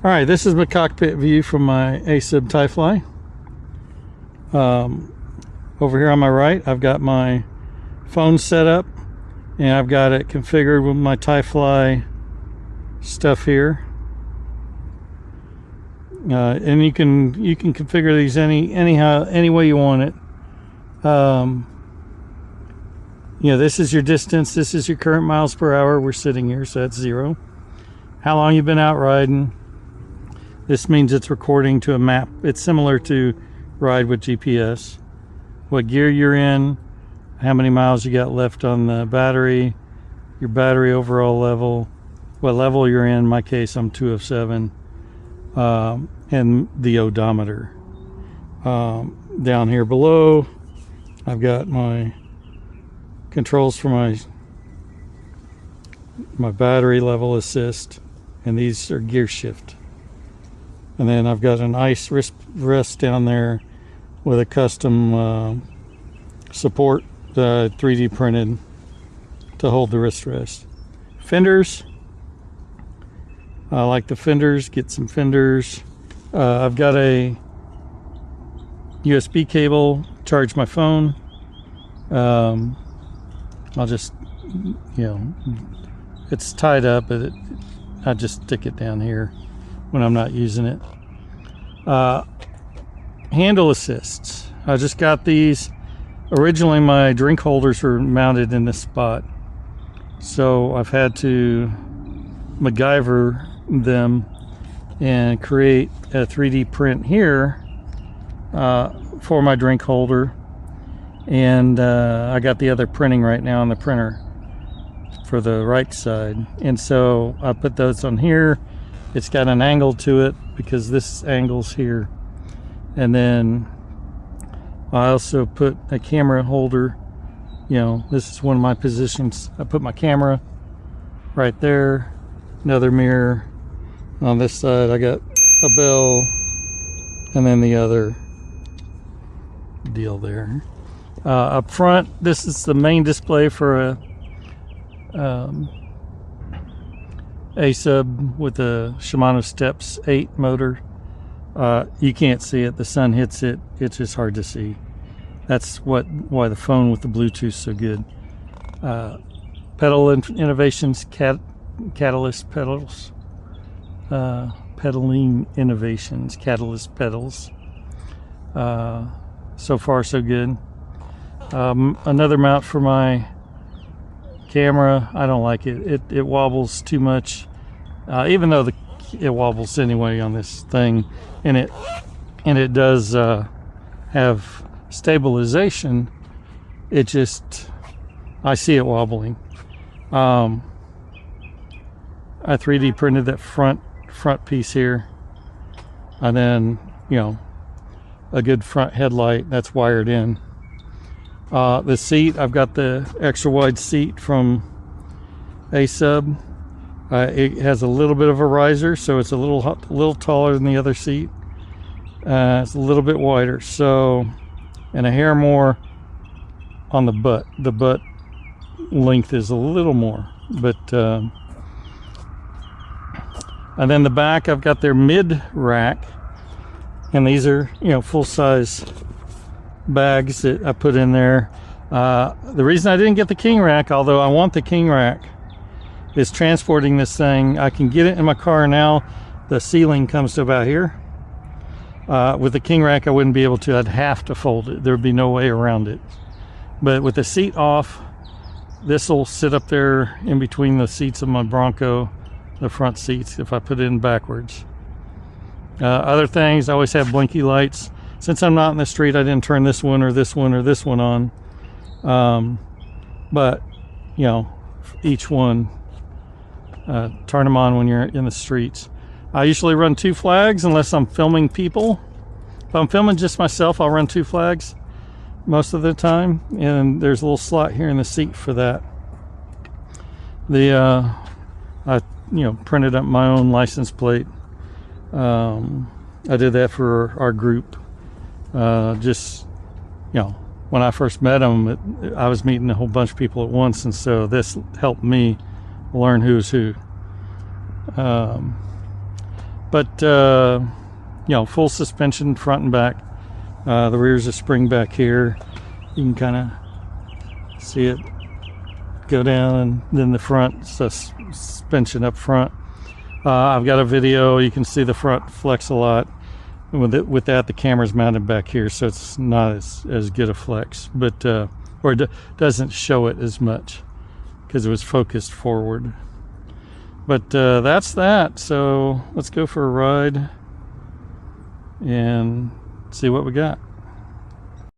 All right, this is my cockpit view from my Azub Ti-fly. Over here on my right, I've got my phone set up, and I've got it configured with my Ti-fly stuff here. And you can configure these any way you want it. This is your distance. This is your current miles per hour. We're sitting here, so that's 0. How long you've been out riding. This means it's recording to a map. It's similar to Ride with GPS. What gear you're in, how many miles you got left on the battery, your battery overall level, what level you're in. In my case, I'm 2 of 7, and the odometer. Down here below, I've got my controls for my battery level assist, and these are gear shift. And then I've got an ice wrist down there with a custom support 3D printed to hold the wrist rest. Fenders. I like the fenders. Get some fenders. I've got a USB cable, charge my phone. I'll just, it's tied up, but I just stick it down here when I'm not using it. Handle assists. I just got these. Originally my drink holders were mounted in this spot, so I've had to MacGyver them and create a 3D print here for my drink holder. And I got the other printing right now on the printer for the right side, and so I put those on here. It's got an angle to it because this angle's here. And then I also put a camera holder. This is one of my positions. I put my camera right there, another mirror. On this side I got a bell, and then the other deal there. Up front, this is the main display for a Azub with a Shimano Steps 8 motor. You can't see it. The sun hits it. It's just hard to see. That's why the phone with the Bluetooth is so good. Pedal innovations, catalyst pedals. Pedaling innovations, catalyst pedals. So far so good. Another mount for my camera. I don't like it. It wobbles too much, even though it wobbles anyway on this thing, and it does have stabilization. It just, I see it wobbling. I 3D printed that front piece here, and then a good front headlight that's wired in. The seat, I've got the extra wide seat from Azub. It has a little bit of a riser, so it's a little taller than the other seat. It's a little bit wider, so, and a hair more on the butt. The butt length is a little more, but and then the back, I've got their mid rack, and these are full size bags that I put in there. The reason I didn't get the king rack, although I want the king rack, is transporting this thing. I can get it in my car now. The ceiling comes to about here. With the king rack, I wouldn't be able to. I'd have to fold it. There would be no way around it. But with the seat off, this will sit up there in between the seats of my Bronco, the front seats, if I put it in backwards. Other things, I always have blinky lights. Since I'm not in the street, I didn't turn this one or this one or this one on. But each one, turn them on when you're in the streets. I usually run 2 flags unless I'm filming people. If I'm filming just myself, I'll run 2 flags most of the time, and there's a little slot here in the seat for that. I printed up my own license plate. I did that for our group. Just when I first met him, I was meeting a whole bunch of people at once, and so this helped me learn who's who. But you know, full suspension front and back. The rear's a spring back here. You can kind of see it go down, and then the front suspension up front. I've got a video. You can see the front flex a lot. With that, the camera's mounted back here, so it's not as good a flex, but or doesn't show it as much because it was focused forward. But that's that. So let's go for a ride and see what we got.